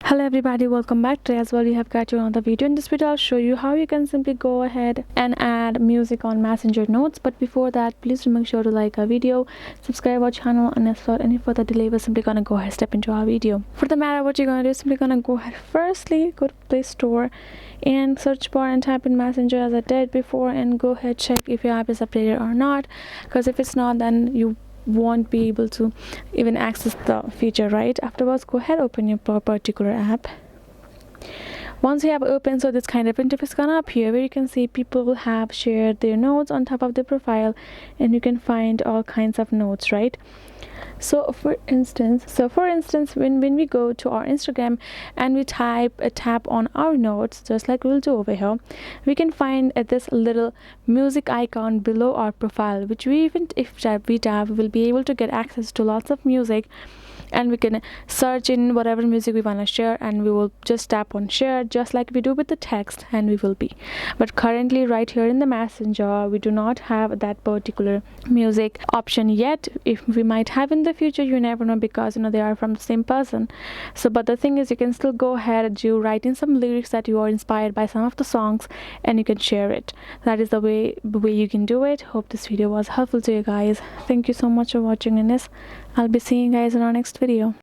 Hello everybody, welcome back. Today as well we have got you another video. In this video I'll show you how you can simply go ahead and add music on Messenger Notes. But before that, please make sure to like our video, subscribe our channel, and without any further delay we're simply gonna go ahead and step into our video. For the matter, what you're gonna do is simply gonna go ahead, firstly go to Play Store and search bar and type in Messenger as I did before, and go ahead check if your app is updated or not, because if it's not, then you won't be able to even access the feature. Right afterwards, go ahead, open your particular app. Once you have opened, so this kind of interface gonna appear where you can see people will have shared their notes on top of their profile, and you can find all kinds of notes, right? So for instance, when we go to our Instagram and we tap on our notes, just like we'll do over here, we can find this little music icon below our profile, which we even if we tap, we'll be able to get access to lots of music, and we can search in whatever music we want to share, and we will just tap on share just like we do with the text, and we will be. But currently right here in the Messenger we do not have that particular music option yet. If we might have in the future, you never know, because they are from the same person. So but the thing is, you can still go ahead and write in some lyrics that you are inspired by some of the songs, and you can share it. That is the way you can do it. Hope this video was helpful to you guys. Thank you so much for watching, and I'll be seeing you guys in our next video.